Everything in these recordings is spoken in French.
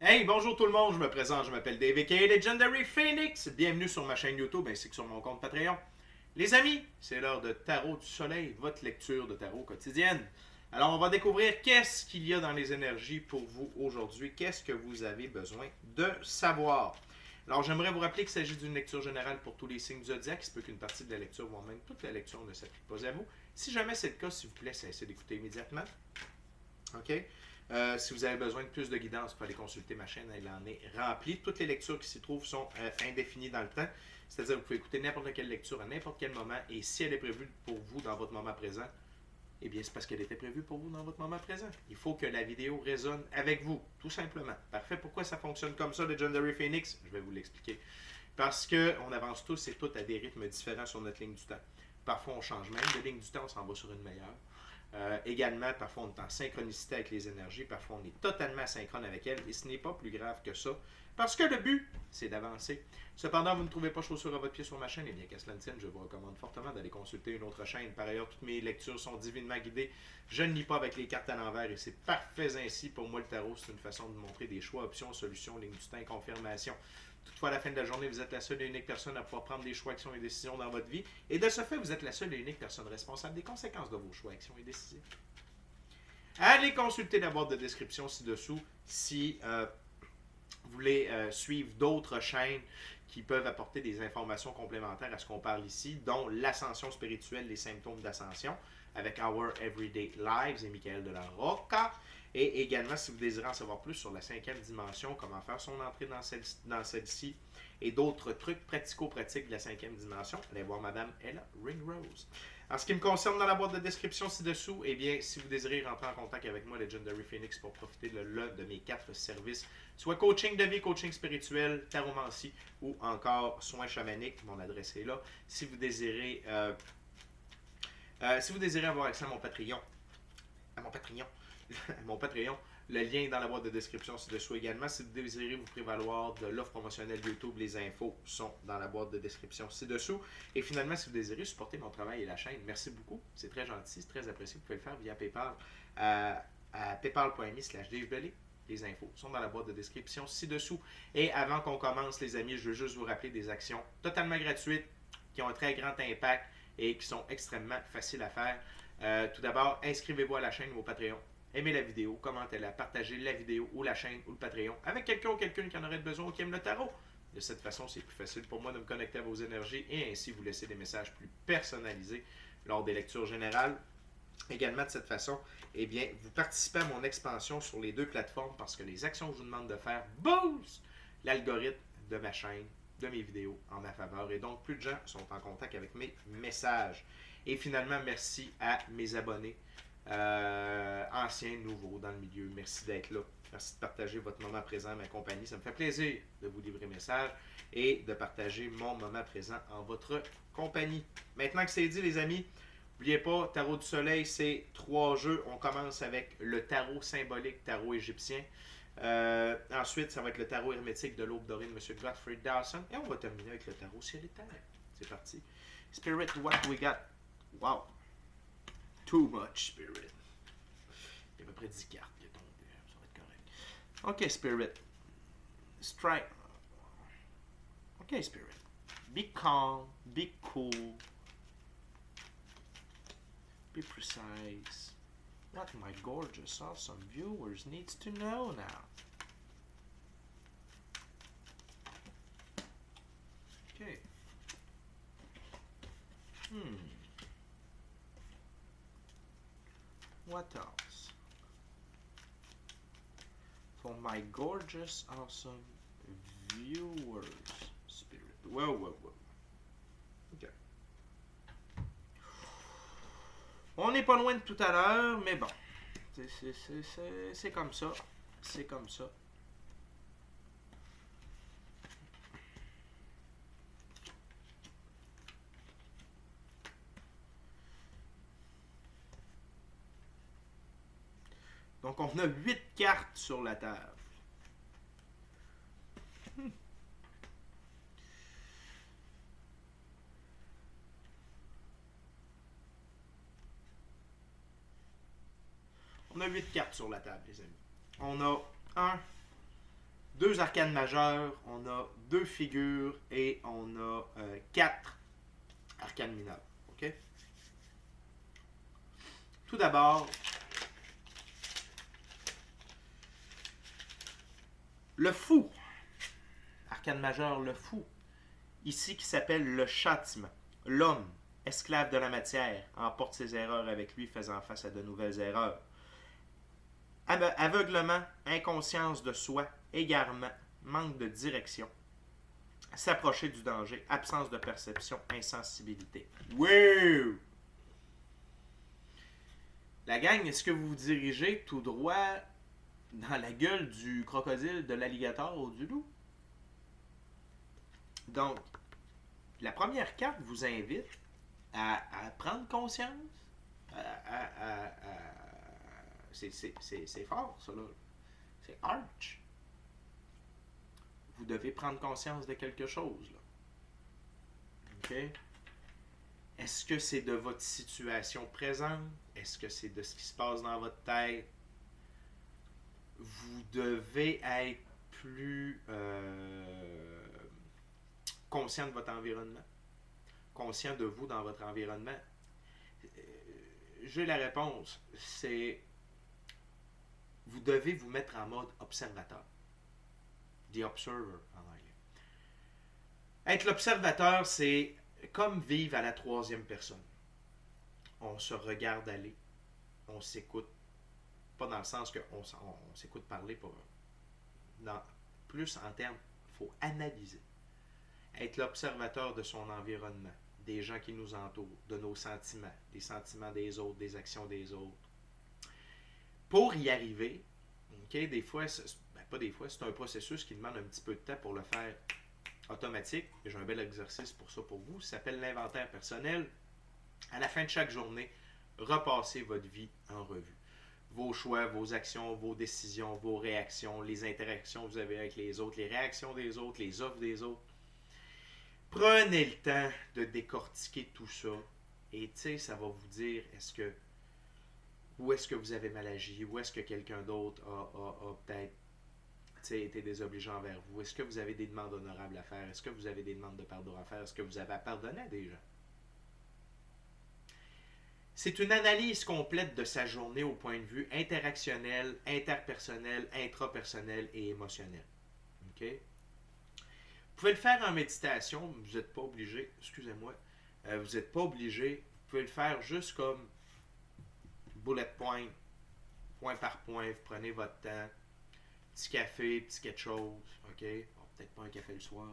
Hey, bonjour tout le monde, je me présente, je m'appelle Dave aka Legendary Phoenix. Bienvenue sur ma chaîne YouTube ainsi que sur mon compte Patreon. Les amis, c'est l'heure de Tarot du Soleil, votre lecture de tarot quotidienne. Alors, on va découvrir qu'est-ce qu'il y a dans les énergies pour vous aujourd'hui, qu'est-ce que vous avez besoin de savoir. Alors, j'aimerais vous rappeler qu'il s'agit d'une lecture générale pour tous les signes du zodiaque. Il se peut qu'une partie de la lecture, voire même toute la lecture, ne s'applique pas à vous. Si jamais c'est le cas, s'il vous plaît, cessez d'écouter immédiatement. OK? Si vous avez besoin de plus de guidance, pour aller consulter ma chaîne, elle en est remplie. Toutes les lectures qui s'y trouvent sont indéfinies dans le temps. C'est-à-dire que vous pouvez écouter n'importe quelle lecture à n'importe quel moment. Et si elle est prévue pour vous dans votre moment présent, eh bien, c'est parce qu'elle était prévue pour vous dans votre moment présent. Il faut que la vidéo résonne avec vous, tout simplement. Parfait. Pourquoi ça fonctionne comme ça, Legendary Phoenix? Je vais vous l'expliquer. Parce qu'on avance tous et toutes à des rythmes différents sur notre ligne du temps. Parfois, on change même de ligne du temps, on s'en va sur une meilleure. Également, parfois on est en synchronicité avec les énergies, parfois on est totalement asynchrone avec elles, et ce n'est pas plus grave que ça, parce que le but, c'est d'avancer. Cependant, vous ne trouvez pas chaussure à votre pied sur ma chaîne, et bien qu'à cela ne tienne, je vous recommande fortement d'aller consulter une autre chaîne. Par ailleurs, toutes mes lectures sont divinement guidées. Je ne lis pas avec les cartes à l'envers, et c'est parfait ainsi. Pour moi, le tarot, c'est une façon de montrer des choix, options, solutions, ligne du temps, confirmation. Toutefois, à la fin de la journée, vous êtes la seule et unique personne à pouvoir prendre des choix, actions et décisions dans votre vie. Et de ce fait, vous êtes la seule et unique personne responsable des conséquences de vos choix, actions et décisions. Allez consulter la boîte de description ci-dessous si vous voulez suivre d'autres chaînes qui peuvent apporter des informations complémentaires à ce qu'on parle ici, dont l'ascension spirituelle, les symptômes d'ascension, avec Our Everyday Lives et Michael de la Rocca. Et également, si vous désirez en savoir plus sur la cinquième dimension, comment faire son entrée dans celle-ci, et d'autres trucs pratico-pratiques de la cinquième dimension, allez voir Madame Ella Ringrose. En ce qui me concerne dans la boîte de description ci-dessous, eh bien, si vous désirez rentrer en contact avec moi, Legendary Phoenix, pour profiter de l'un de mes 4 services, soit coaching de vie, coaching spirituel, taromancie ou encore soins chamaniques, mon adresse est là. Si vous désirez avoir accès à mon Patreon, mon Patreon, le lien est dans la boîte de description ci-dessous également. Si vous désirez vous prévaloir de l'offre promotionnelle YouTube, les infos sont dans la boîte de description ci-dessous. Et finalement, si vous désirez supporter mon travail et la chaîne, merci beaucoup. C'est très gentil, c'est très apprécié. Vous pouvez le faire via PayPal à paypal.me/davebelly. Les infos sont dans la boîte de description ci-dessous. Et avant qu'on commence, les amis, je veux juste vous rappeler des actions totalement gratuites qui ont un très grand impact et qui sont extrêmement faciles à faire. Tout d'abord, inscrivez-vous à la chaîne ou au Patreon. Aimez la vidéo, commentez-la, partagez la vidéo ou la chaîne ou le Patreon avec quelqu'un ou quelqu'une qui en aurait besoin ou qui aime le tarot. De cette façon, c'est plus facile pour moi de me connecter à vos énergies et ainsi vous laisser des messages plus personnalisés lors des lectures générales. Également, de cette façon, eh bien, vous participez à mon expansion sur les 2 plateformes parce que les actions que je vous demande de faire boostent l'algorithme de ma chaîne, de mes vidéos en ma faveur. Et donc, plus de gens sont en contact avec mes messages. Et finalement, merci à mes abonnés. Anciens, nouveaux dans le milieu. Merci d'être là. Merci de partager votre moment présent à ma compagnie. Ça me fait plaisir de vous livrer message et de partager mon moment présent en votre compagnie. Maintenant que c'est dit, les amis, n'oubliez pas, Tarot du Soleil, c'est 3 jeux. On commence avec le tarot symbolique, tarot égyptien. Ensuite, ça va être le tarot hermétique de l'aube dorée de M. Godfrey Dawson. Et on va terminer avec le tarot ciel et terre. C'est parti. Spirit, what we got? Wow. Too much spirit. Il y a à peu près 10 cartes qui tombent. Ça va être correct. Ok, spirit. Strike. Ok, spirit. Be calm. Be cool. Be precise. What my gorgeous, awesome viewers needs to know now. Okay. What else? For my gorgeous, awesome viewers, spirit. Whoa. Ok. On n'est pas loin de tout à l'heure, mais bon. C'est comme ça. C'est comme ça. Donc, on a 8 cartes sur la table. On a 8 cartes sur la table, les amis. On a 1, 2 arcanes majeures, on a 2 figures et on a 4 arcanes mineures. OK? Tout d'abord, le fou. Arcane majeur, le fou. Ici, qui s'appelle le châtiment. L'homme, esclave de la matière, emporte ses erreurs avec lui, faisant face à de nouvelles erreurs. Aveuglement, inconscience de soi, égarement, manque de direction, s'approcher du danger, absence de perception, insensibilité. Wow! La gang, est-ce que vous vous dirigez tout droit dans la gueule du crocodile, de l'alligator ou du loup? Donc, la première carte vous invite à prendre conscience. C'est fort, ça, là. C'est arch. Vous devez prendre conscience de quelque chose, là. OK? Est-ce que c'est de votre situation présente? Est-ce que c'est de ce qui se passe dans votre tête? Vous devez être plus conscient de votre environnement, conscient de vous dans votre environnement. J'ai la réponse, c'est vous devez vous mettre en mode observateur. The observer en anglais. Être l'observateur, c'est comme vivre à la 3e personne. On se regarde aller, on s'écoute, pas dans le sens qu'on s'écoute parler, pas, non, plus en termes, il faut analyser. Être l'observateur de son environnement, des gens qui nous entourent, de nos sentiments, des sentiments des autres, des actions des autres. Pour y arriver, okay, des fois, pas des fois, c'est un processus qui demande un petit peu de temps pour le faire automatique. J'ai un bel exercice pour ça pour vous. Ça s'appelle l'inventaire personnel. À la fin de chaque journée, repassez votre vie en revue. Vos choix, vos actions, vos décisions, vos réactions, les interactions que vous avez avec les autres, les réactions des autres, les offres des autres. Prenez le temps de décortiquer tout ça. Et tu sais, ça va vous dire où est-ce que vous avez mal agi, où est-ce que quelqu'un d'autre a peut-être été désobligeant envers vous. Est-ce que vous avez des demandes honorables à faire? Est-ce que vous avez des demandes de pardon à faire? Est-ce que vous avez à pardonner à des gens? C'est une analyse complète de sa journée au point de vue interactionnel, interpersonnel, intrapersonnel et émotionnel. OK? Vous pouvez le faire en méditation, vous n'êtes pas obligé, excusez-moi, vous n'êtes pas obligé, vous pouvez le faire juste comme bullet point, point par point, vous prenez votre temps, petit café, petit quelque chose, OK? Bon, peut-être pas un café le soir,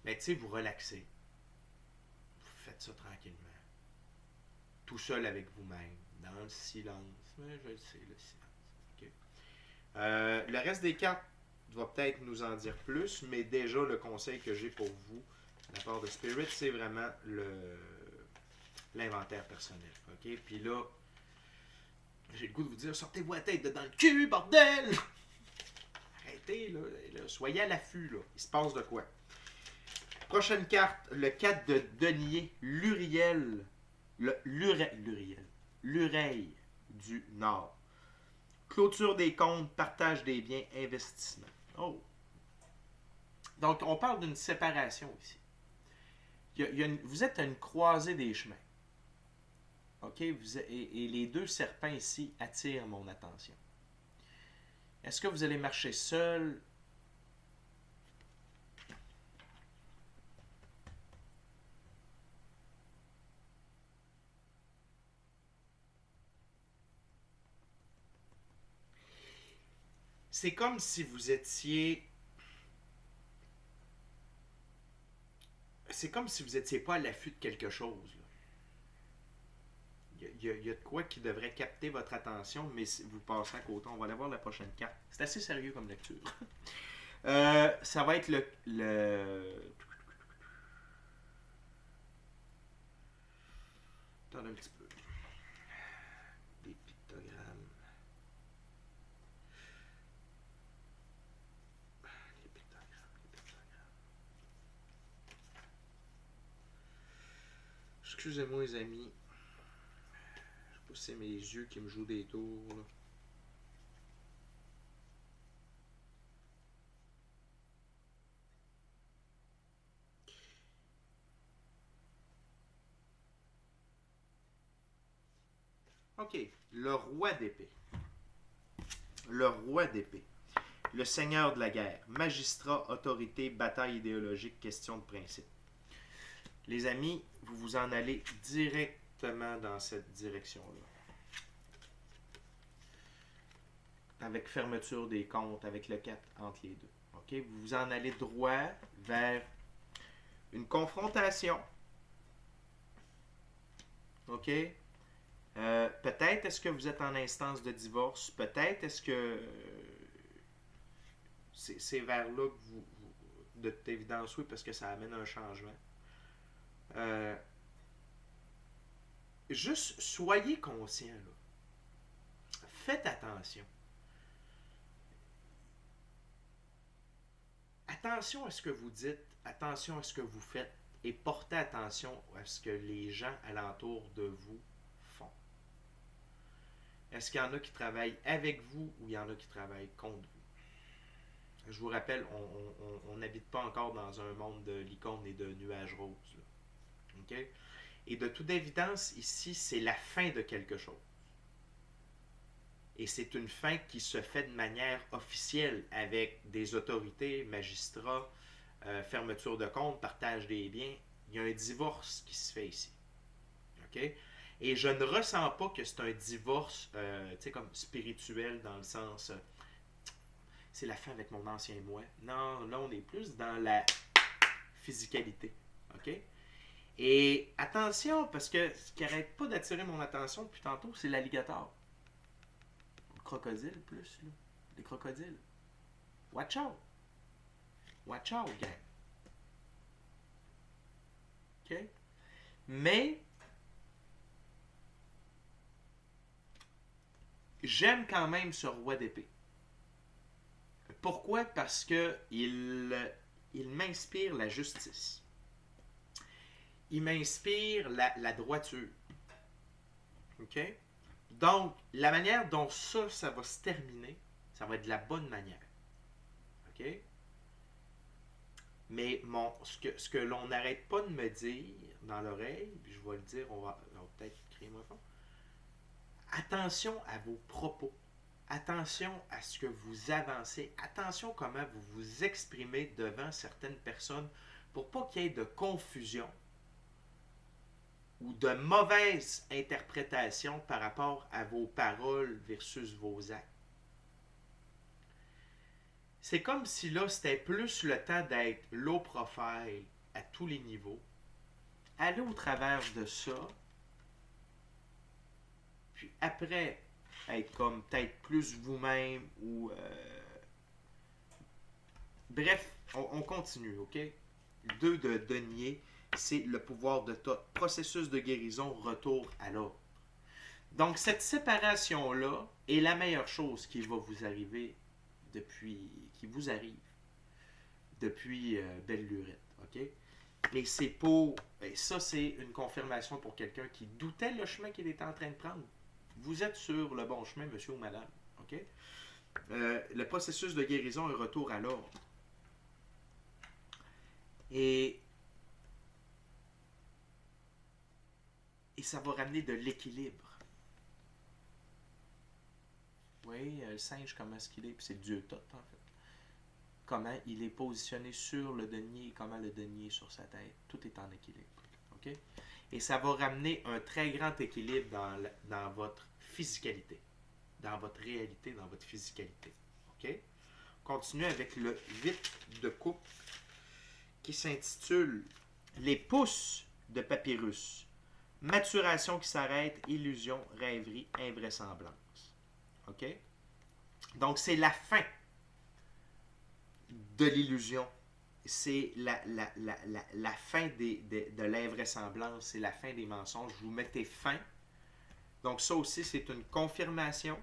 mais tu sais, vous relaxez. Vous faites ça tranquillement. Tout seul avec vous-même, dans le silence. Mais je le sais, le silence. OK? Le reste des cartes va peut-être nous en dire plus, mais déjà, le conseil que j'ai pour vous, de la part de Spirit, c'est vraiment l'inventaire personnel. OK? Puis là, j'ai le goût de vous dire, sortez-vous la tête de dans le cul, bordel! Arrêtez, là, soyez à l'affût, là. Il se passe de quoi? Prochaine carte, le 4 de denier, l'Uriel. L'Ureille du Nord. Clôture des comptes, partage des biens, investissement. Oh! Donc, on parle d'une séparation ici. Vous êtes à une croisée des chemins. OK? Et les 2 serpents ici attirent mon attention. Est-ce que vous allez marcher seul? C'est comme si vous étiez... C'est comme si vous n'étiez pas à l'affût de quelque chose. Il y a de quoi qui devrait capter votre attention, mais vous passez à côté. On va aller voir la prochaine carte. C'est assez sérieux comme lecture. Ça va être le... Attends un petit peu. Des pictogrammes. Les pictogrammes. Excusez-moi les amis. Je sais pas si c'est mes yeux qui me jouent des tours. Là. OK. Le roi d'épée. Le roi d'épée. Le seigneur de la guerre. Magistrat, autorité, bataille idéologique, question de principe. Les amis, vous vous en allez directement dans cette direction-là. Avec fermeture des comptes, avec le 4 entre les deux. OK? Vous vous en allez droit vers une confrontation. OK? Peut-être est-ce que vous êtes en instance de divorce. Peut-être est-ce que c'est vers là que vous de toute évidence, oui, parce que ça amène un changement. Juste soyez conscient, là. Faites attention. Attention à ce que vous dites, attention à ce que vous faites et portez attention à ce que les gens alentour de vous font. Est-ce qu'il y en a qui travaillent avec vous ou il y en a qui travaillent contre vous? Je vous rappelle, on n'habite pas encore dans un monde de licornes et de nuages roses. Okay? Et de toute évidence, ici, c'est la fin de quelque chose. Et c'est une fin qui se fait de manière officielle avec des autorités, magistrats, fermeture de compte, partage des biens. Il y a un divorce qui se fait ici. OK? Et je ne ressens pas que c'est un divorce comme spirituel dans le sens c'est la fin avec mon ancien moi. Non, là on est plus dans la physicalité. OK? Et attention, parce que ce qui n'arrête pas d'attirer mon attention depuis tantôt, c'est l'alligator. Le crocodile plus, là. Les crocodiles. Watch out. Watch out, gang. OK? Mais j'aime quand même ce roi d'épée. Pourquoi? Parce que il m'inspire la justice. Il m'inspire la droiture. OK? Donc, la manière dont ça va se terminer, ça va être de la bonne manière. OK? Mais ce que l'on n'arrête pas de me dire dans l'oreille, puis je vais le dire, on va peut-être crier moins fort. Attention à vos propos. Attention à ce que vous avancez. Attention comment vous vous exprimez devant certaines personnes pour pas qu'il y ait de confusion ou de mauvaise interprétation par rapport à vos paroles versus vos actes. C'est comme si là, c'était plus le temps d'être low profile à tous les niveaux. Allez au travers de ça. Puis après, être comme peut-être plus vous-même ou... Bref, on continue, OK? 2 de denier, c'est le pouvoir de tout. Processus de guérison, retour à l'ordre. Donc, cette séparation-là est la meilleure chose qui va vous arriver qui vous arrive depuis belle lurette, OK? Et c'est pour... Et ça, c'est une confirmation pour quelqu'un qui doutait le chemin qu'il était en train de prendre. Vous êtes sur le bon chemin, monsieur ou madame, OK? Le processus de guérison et retour à l'ordre. Et ça va ramener de l'équilibre. Oui, le singe, comment est-ce qu'il est? Puis c'est Dieu tout, en fait. Comment il est positionné sur le denier et comment le denier est sur sa tête. Tout est en équilibre. OK? Et ça va ramener un très grand équilibre dans votre physicalité. Dans votre réalité, dans votre physicalité. OK? On continue avec le 8 de coupe qui s'intitule Les pouces de papyrus. Maturation qui s'arrête, illusion, rêverie, invraisemblance. OK? Donc, c'est la fin de l'illusion. C'est la fin de l'invraisemblance. C'est la fin des mensonges. Vous mettez fin. Donc, ça aussi, c'est une confirmation.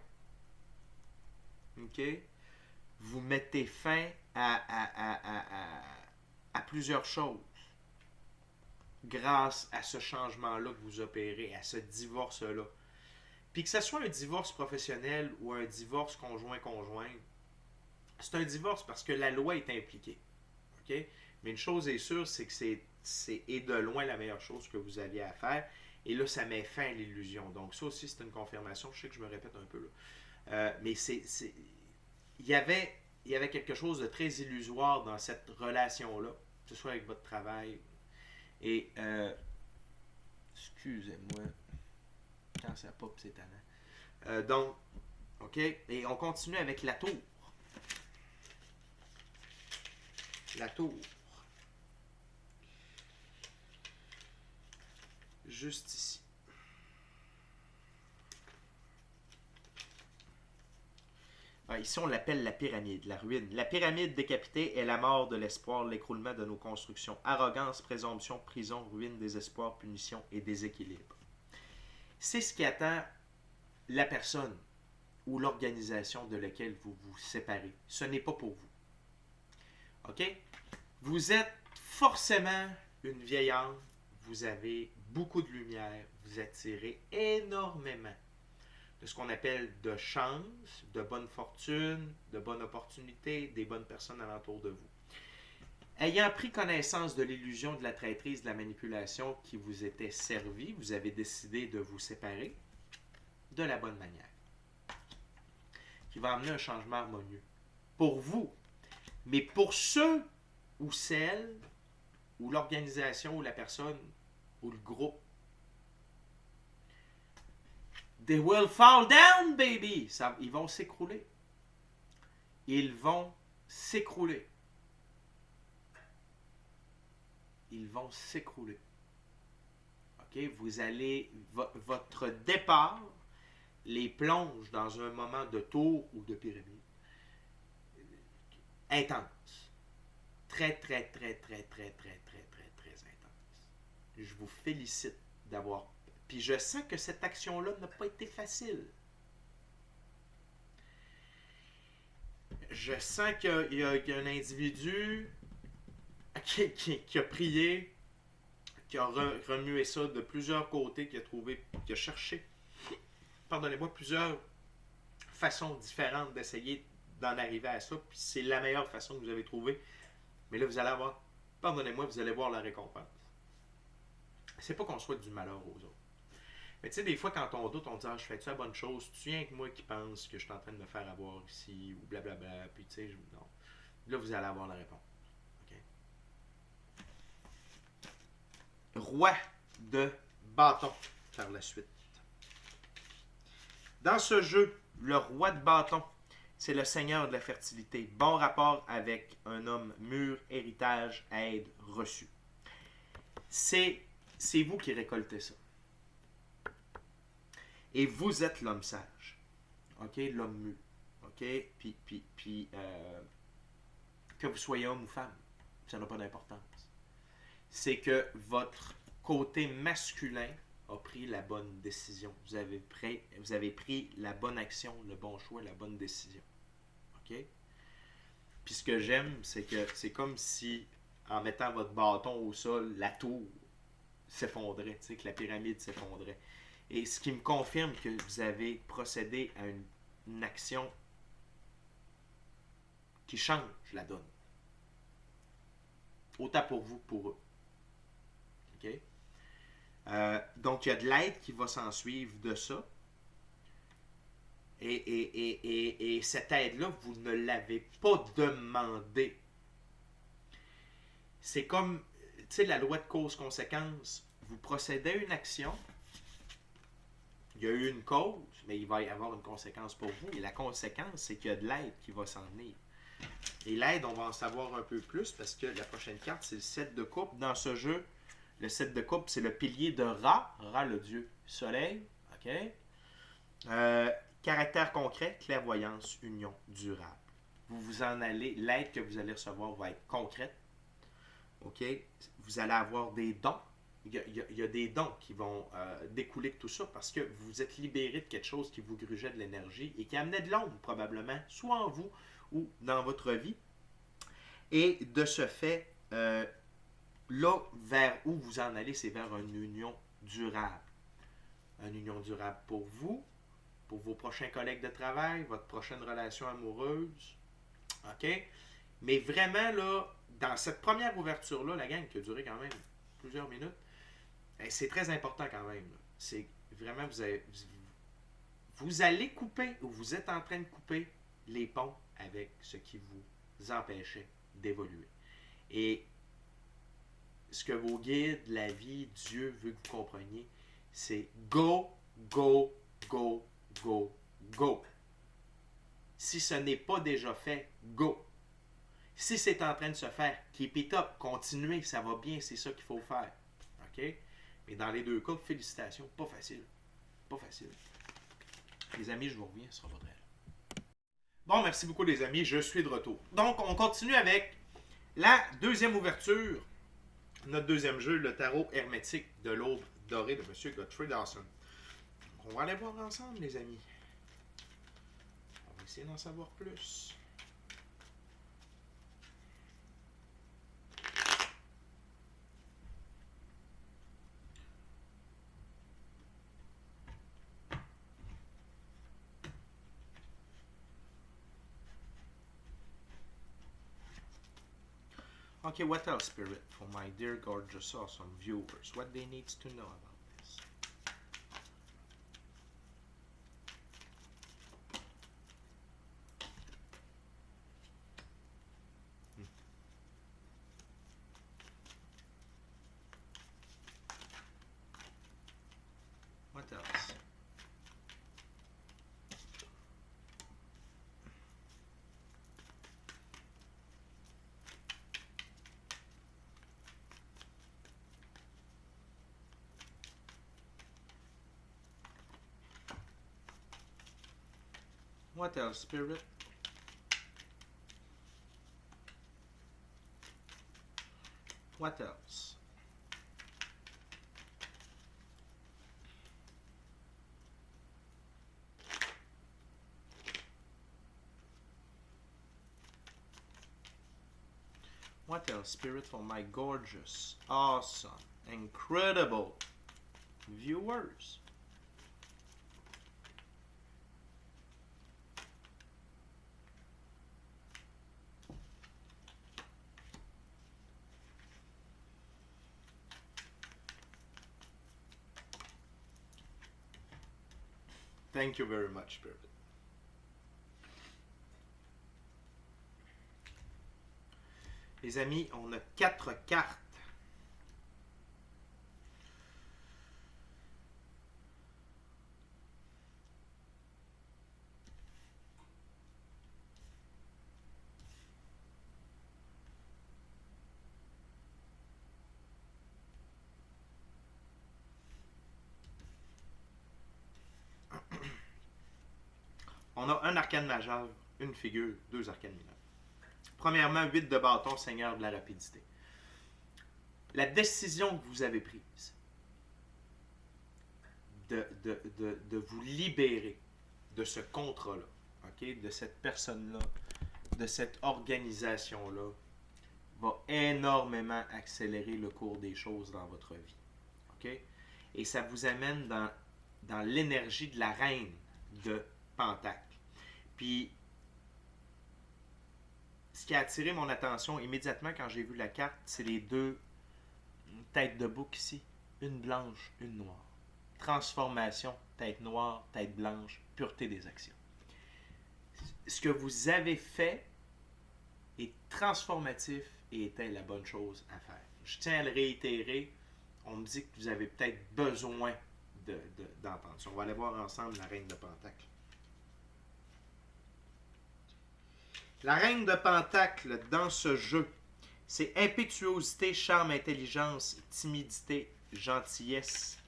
OK? Vous mettez fin à plusieurs choses grâce à ce changement-là que vous opérez, à ce divorce-là. Puis que ce soit un divorce professionnel ou un divorce conjoint-conjoint, c'est un divorce parce que la loi est impliquée. OK? Mais une chose est sûre, c'est que c'est de loin la meilleure chose que vous aviez à faire. Et là, ça met fin à l'illusion. Donc ça aussi, c'est une confirmation. Je sais que je me répète un peu, là. Mais il y avait quelque chose de très illusoire dans cette relation-là, que ce soit avec votre travail. Et, excusez-moi, quand ça pop, c'est tannant. Donc, OK, et on continue avec la tour. La tour. Juste ici. Ici, on l'appelle la pyramide, la ruine. La pyramide décapitée est la mort de l'espoir, l'écroulement de nos constructions. Arrogance, présomption, prison, ruine, désespoir, punition et déséquilibre. C'est ce qui attend la personne ou l'organisation de laquelle vous vous séparez. Ce n'est pas pour vous. OK? Vous êtes forcément une vieille âme. Vous avez beaucoup de lumière. Vous attirez énormément de ce qu'on appelle de chance, de bonne fortune, de bonnes opportunités, des bonnes personnes alentour de vous. Ayant pris connaissance de l'illusion de la traîtrise, de la manipulation qui vous était servie, vous avez décidé de vous séparer de la bonne manière, qui va amener un changement harmonieux pour vous. Mais pour ceux ou celles, ou l'organisation, ou la personne, ou le groupe, they will fall down, baby! Ils vont s'écrouler. Ils vont s'écrouler. Ils vont s'écrouler. OK? Vous allez... Votre départ les plonge dans un moment de tour ou de pyramide intense. Très, très, très, très, très, très, très, très, très intense. Je vous félicite d'avoir... Puis je sens que cette action-là n'a pas été facile. Je sens qu'il y a un individu qui a prié, qui a remué ça de plusieurs côtés, qui a cherché, pardonnez-moi, plusieurs façons différentes d'essayer d'en arriver à ça. Puis c'est la meilleure façon que vous avez trouvée. Mais là, vous allez avoir, pardonnez-moi, vous allez voir la récompense. C'est pas qu'on souhaite du malheur aux autres. Mais tu sais, des fois, quand on doute, on dit « Ah, je fais-tu la bonne chose? Tu viens que moi qui pense que je suis en train de me faire avoir ici? » Ou blablabla. Puis tu sais, non. Là, vous allez avoir la réponse. Okay? Roi de bâton, par la suite. Dans ce jeu, le roi de bâton, c'est le seigneur de la fertilité. Bon rapport avec un homme mûr, héritage, aide, reçu. C'est vous qui récoltez ça. Et vous êtes l'homme sage. OK? L'homme mûr. OK? Puis que vous soyez homme ou femme, ça n'a pas d'importance. C'est que votre côté masculin a pris la bonne décision. Vous avez pris la bonne action, le bon choix, la bonne décision. OK? Puis ce que j'aime, c'est que c'est comme si, en mettant votre bâton au sol, la tour s'effondrait, tu sais, que la pyramide s'effondrait. Et ce qui me confirme que vous avez procédé à une action qui change la donne. Autant pour vous que pour eux. OK? Donc, il y a de l'aide qui va s'en suivre de ça. Et cette aide-là, vous ne l'avez pas demandée. C'est comme, tu sais, la loi de cause-conséquence. Vous procédez à une action, il y a eu une cause, mais il va y avoir une conséquence pour vous. Et la conséquence, c'est qu'il y a de l'aide qui va s'en venir. Et l'aide, on va en savoir un peu plus parce que la prochaine carte, c'est le 7 de coupe. Dans ce jeu, le 7 de coupe, c'est le pilier de Ra. Ra, le dieu soleil. OK? Caractère concret, clairvoyance, union, durable. Vous vous en allez, l'aide que vous allez recevoir va être concrète. OK? Vous allez avoir des dons. Il y a des dons qui vont découler de tout ça parce que vous êtes libéré de quelque chose qui vous grugeait de l'énergie et qui amenait de l'ombre probablement, soit en vous ou dans votre vie. Et de ce fait, là, vers où vous en allez, c'est vers une union durable. Une union durable pour vous, pour vos prochains collègues de travail, votre prochaine relation amoureuse. OK? Mais vraiment, là, dans cette première ouverture-là, la gang qui a duré quand même plusieurs minutes, C'est très important quand même. C'est vraiment, vous allez couper ou vous êtes en train de couper les ponts avec ce qui vous empêchait d'évoluer. Et ce que vos guides, la vie, Dieu veut que vous compreniez, c'est go, go, go, go, go. Si ce n'est pas déjà fait, go. Si c'est en train de se faire, keep it up, continuez, ça va bien, c'est ça qu'il faut faire. OK? Mais dans les deux cas, félicitations, pas facile. Pas facile. Les amis, je vous reviens, ce sera pas très long. Bon, merci beaucoup les amis, je suis de retour. Donc, on continue avec la deuxième ouverture, notre deuxième jeu, le tarot hermétique de l'aube dorée de M. Godfrey Dawson. On va aller voir ensemble, les amis. On va essayer d'en savoir plus. Okay, what else, Spirit, for my dear, gorgeous, awesome viewers? What they need to know about this? What else? What else, Spirit? What else? What else, Spirit, for my gorgeous, awesome, incredible viewers? Thank you very much, Spirit. Les amis, on a 4 cartes. On a un arcane majeur, une figure, 2 arcanes mineurs. Premièrement, 8 de bâton, Seigneur de la rapidité. La décision que vous avez prise de vous libérer de ce contrat-là, okay, de cette personne-là, de cette organisation-là, va énormément accélérer le cours des choses dans votre vie. Okay? Et ça vous amène dans l'énergie de la reine de Pentacle. Puis, ce qui a attiré mon attention immédiatement quand j'ai vu la carte, c'est les 2 têtes de bouc ici. Une blanche, une noire. Transformation, tête noire, tête blanche, pureté des actions. Ce que vous avez fait est transformatif et était la bonne chose à faire. Je tiens à le réitérer. On me dit que vous avez peut-être besoin d'entendre ça. On va aller voir ensemble la reine de Pentacle. La reine de Pentacle dans ce jeu, c'est impétuosité, charme, intelligence, timidité, gentillesse,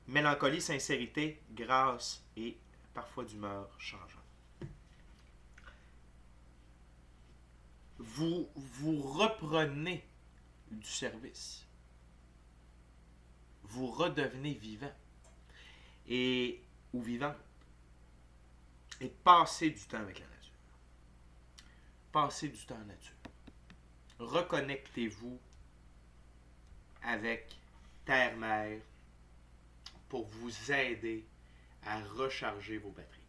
mélancolie, sincérité, grâce et parfois d'humeur changeante. Vous reprenez du service. Vous redevenez vivant ou vivante. Et passez du temps avec la nature. Passez du temps en nature. Reconnectez-vous avec Terre-Mère pour vous aider à recharger vos batteries.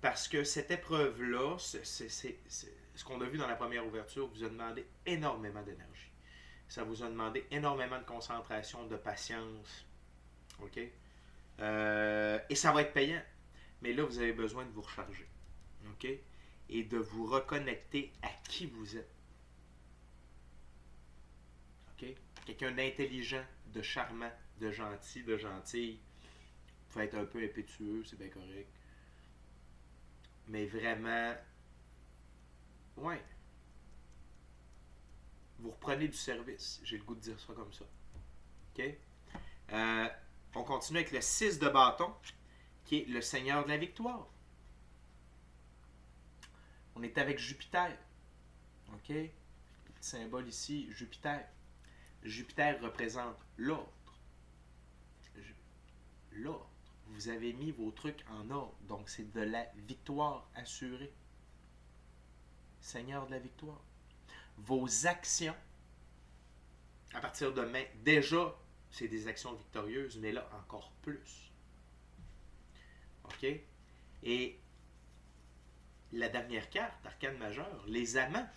Parce que cette épreuve-là, ce qu'on a vu dans la première ouverture, vous a demandé énormément d'énergie. Ça vous a demandé énormément de concentration, de patience. OK? Et ça va être payant. Mais là, vous avez besoin de vous recharger. OK? Et de vous reconnecter à qui vous êtes. OK? Quelqu'un d'intelligent, de charmant, de gentil, de gentille. Vous pouvez être un peu impétueux, c'est bien correct. Mais vraiment, ouais. Vous reprenez du service. J'ai le goût de dire ça comme ça. OK? On continue avec le 6 de bâton, qui est le Seigneur de la victoire. On est avec Jupiter. OK? Le petit symbole ici, Jupiter. Jupiter représente l'ordre. L'ordre. Vous avez mis vos trucs en ordre. Donc, c'est de la victoire assurée. Seigneur de la victoire. Vos actions, à partir de maintenant, déjà, c'est des actions victorieuses, mais là, encore plus. OK? Et la dernière carte, arcane majeure, les amants,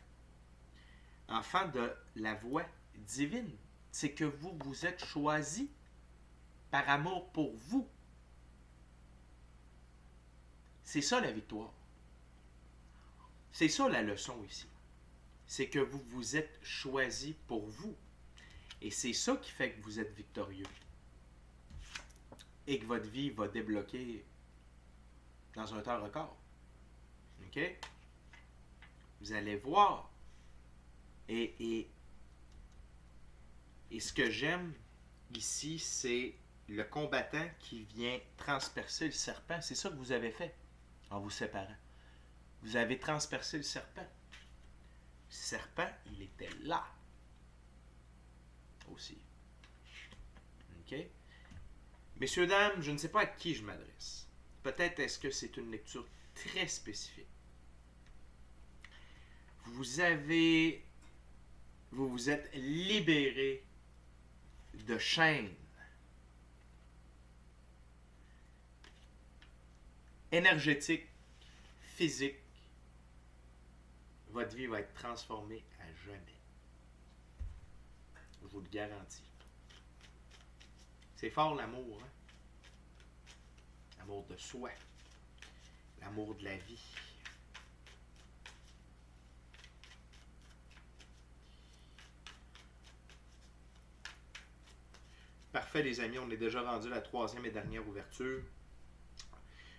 enfants de la voix divine, c'est que vous vous êtes choisis par amour pour vous. C'est ça la victoire. C'est ça la leçon ici. C'est que vous vous êtes choisis pour vous. Et c'est ça qui fait que vous êtes victorieux. Et que votre vie va débloquer dans un temps record. OK? Vous allez voir. Et ce que j'aime ici, c'est le combattant qui vient transpercer le serpent. C'est ça que vous avez fait en vous séparant. Vous avez transpercé le serpent. Le serpent, il était là. Aussi. OK? Messieurs, dames, je ne sais pas à qui je m'adresse. Peut-être est-ce que c'est une lecture très spécifique. Vous vous êtes libéré de chaînes énergétiques, physiques. Votre vie va être transformée à jamais. Je vous le garantis. C'est fort l'amour, hein? L'amour de soi. L'amour de la vie. Parfait les amis, on est déjà rendu à la troisième et dernière ouverture.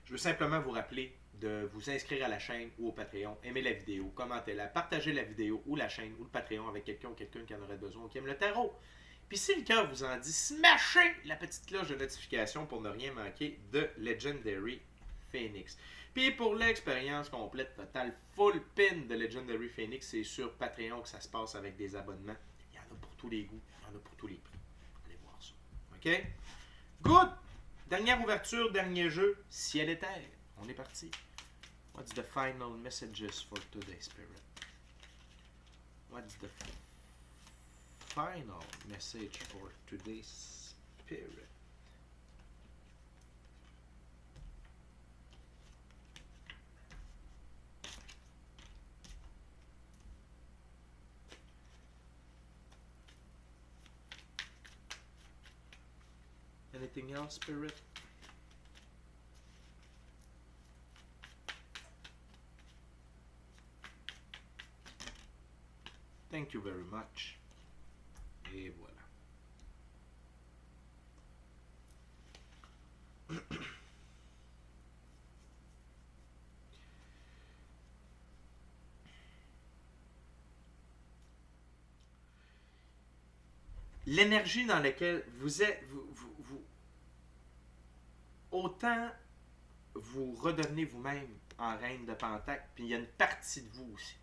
Je veux simplement vous rappeler de vous inscrire à la chaîne ou au Patreon, aimer la vidéo, commentez-la, partagez la vidéo ou la chaîne ou le Patreon avec quelqu'un ou quelqu'un qui en aurait besoin ou qui aime le tarot. Puis si le cœur vous en dit, smashez la petite cloche de notification pour ne rien manquer de Legendary Phoenix. Puis pour l'expérience complète, totale, full pin de Legendary Phoenix, c'est sur Patreon que ça se passe avec des abonnements. Il y en a pour tous les goûts, il y en a pour tous les prix. Allez voir ça. OK? Good! Dernière ouverture, dernier jeu, ciel et terre. On est parti. What's the final messages for today's spirit? What's the final message for today's spirit? Anything else, spirit? Thank you very much. Et voilà. L'énergie dans laquelle vous êtes, autant vous redevenez vous-même en reine de Pentacle, puis il y a une partie de vous aussi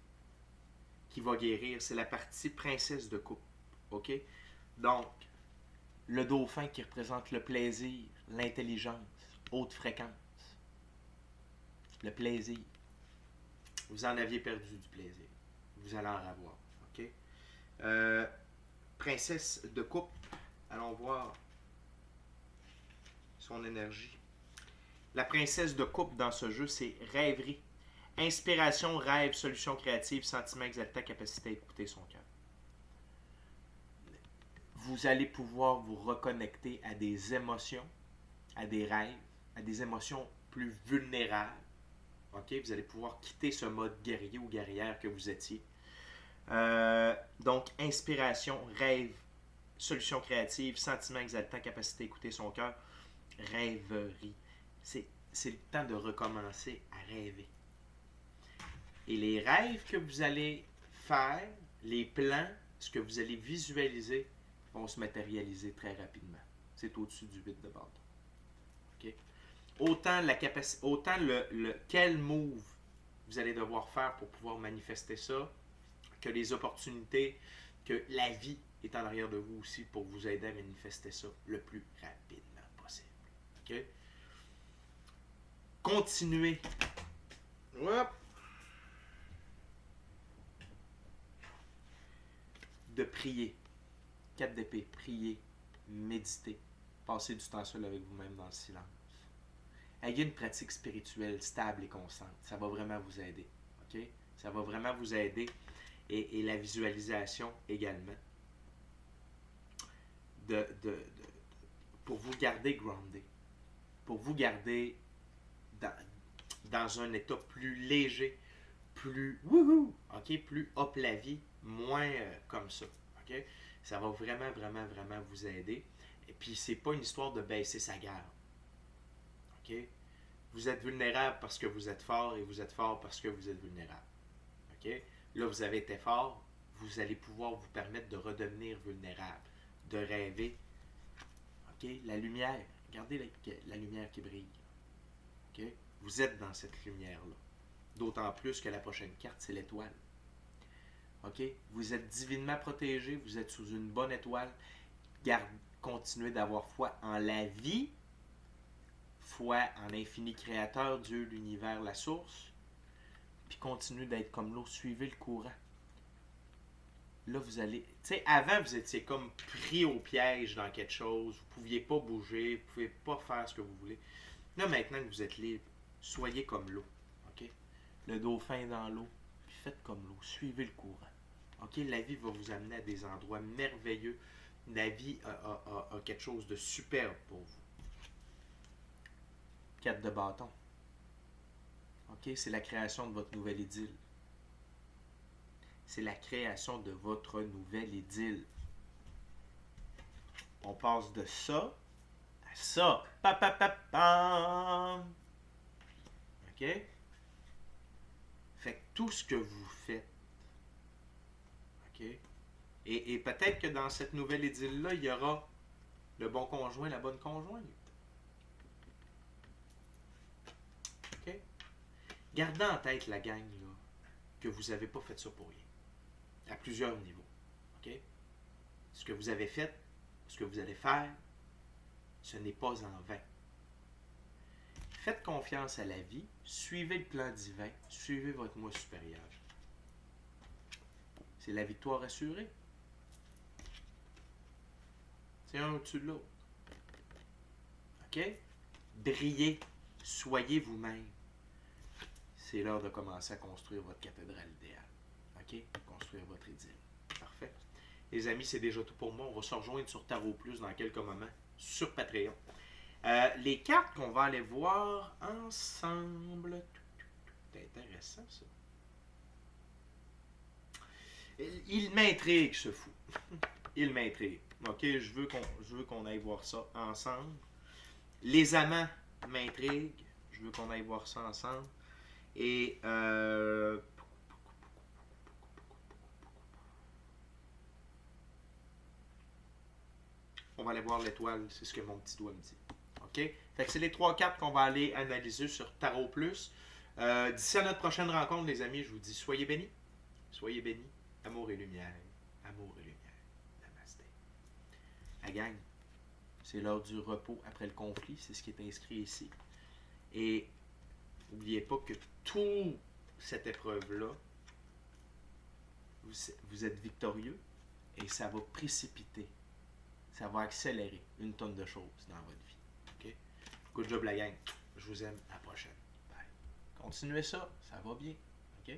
qui va guérir, c'est la partie princesse de coupe. OK? Donc, le dauphin qui représente le plaisir, l'intelligence, haute fréquence. Le plaisir. Vous en aviez perdu du plaisir. Vous allez en avoir. OK? Princesse de coupe. Allons voir son énergie. La princesse de coupe dans ce jeu, c'est rêverie. Inspiration, rêve, solution créative, sentiment exaltant, capacité à écouter son cœur. vous allez pouvoir vous reconnecter à des émotions, à des rêves, à des émotions plus vulnérables. OK? Vous allez pouvoir quitter ce mode guerrier ou guerrière que vous étiez. Donc, inspiration, rêve, solution créative, sentiment exaltant, capacité à écouter son cœur, rêverie. C'est le temps de recommencer à rêver. Et les rêves que vous allez faire, les plans, ce que vous allez visualiser, vont se matérialiser très rapidement. C'est au-dessus du 8 de bâton. Okay? Autant quel move vous allez devoir faire pour pouvoir manifester ça, que les opportunités, que la vie est en arrière de vous aussi pour vous aider à manifester ça le plus rapidement possible. Okay? Continuez. Hop. De prier. 4 d'épée. Prier. Méditer. Passez du temps seul avec vous-même dans le silence. Ayez une pratique spirituelle stable et constante. Ça va vraiment vous aider. Okay? Ça va vraiment vous aider. Et la visualisation également. Pour vous garder groundé. Pour vous garder dans un état plus léger, plus wouhou, OK, plus hop la vie, moins comme ça. OK? Ça va vraiment, vraiment, vraiment vous aider. Et puis, c'est pas une histoire de baisser sa garde. OK? Vous êtes vulnérable parce que vous êtes fort et vous êtes fort parce que vous êtes vulnérable. OK? Là, vous avez été fort, vous allez pouvoir vous permettre de redevenir vulnérable, de rêver. OK? La lumière, regardez la lumière qui brille. OK? Vous êtes dans cette lumière-là. D'autant plus que la prochaine carte, c'est l'étoile. OK? Vous êtes divinement protégé, vous êtes sous une bonne étoile. Continuez d'avoir foi en la vie, foi en l'infini créateur, Dieu, l'univers, la source. Puis continuez d'être comme l'eau, suivez le courant. Là, vous allez... Tu sais, avant, vous étiez comme pris au piège dans quelque chose. Vous ne pouviez pas bouger, vous ne pouvez pas faire ce que vous voulez. Là, maintenant que vous êtes libre, soyez comme l'eau. OK? Le dauphin dans l'eau, puis faites comme l'eau. Suivez le courant. OK? La vie va vous amener à des endroits merveilleux. La vie a quelque chose de superbe pour vous. 4 de bâton. OK? C'est la création de votre nouvelle idylle. C'est la création de votre nouvelle idylle. On passe de ça à ça. Pa, pa, pa, pam. OK? Fait que tout ce que vous faites, OK? Et peut-être que dans cette nouvelle idylle-là, il y aura le bon conjoint, la bonne conjointe. OK? Gardez en tête la gang, là, que vous n'avez pas fait ça pour rien. À plusieurs niveaux. OK? Ce que vous avez fait, ce que vous allez faire, ce n'est pas en vain. Faites confiance à la vie, suivez le plan divin, suivez votre moi supérieur. C'est la victoire assurée. C'est un au-dessus de l'autre. OK? Brillez, soyez vous-même. C'est l'heure de commencer à construire votre cathédrale idéale. OK? Construire votre idylle. Parfait. Les amis, c'est déjà tout pour moi. On va se rejoindre sur Tarot Plus dans quelques moments sur Patreon. Les cartes qu'on va aller voir ensemble. C'est intéressant, ça. Il m'intrigue, ce fou. Il m'intrigue. OK, je veux qu'on aille voir ça ensemble. Les amants m'intriguent. Je veux qu'on aille voir ça ensemble. Et on va aller voir l'étoile, c'est ce que mon petit doigt me dit. OK? Fait que c'est les 3 cartes qu'on va aller analyser sur Tarot Plus. D'ici à notre prochaine rencontre, les amis, je vous dis soyez bénis. Soyez bénis. Amour et lumière. Amour et lumière. Namasté. La gang, c'est l'heure du repos après le conflit. C'est ce qui est inscrit ici. Et n'oubliez pas que toute cette épreuve-là, vous êtes victorieux et ça va précipiter. Ça va accélérer une tonne de choses dans votre vie. OK? Good job, la gang. Je vous aime. À la prochaine. Bye. Continuez ça. Ça va bien. OK?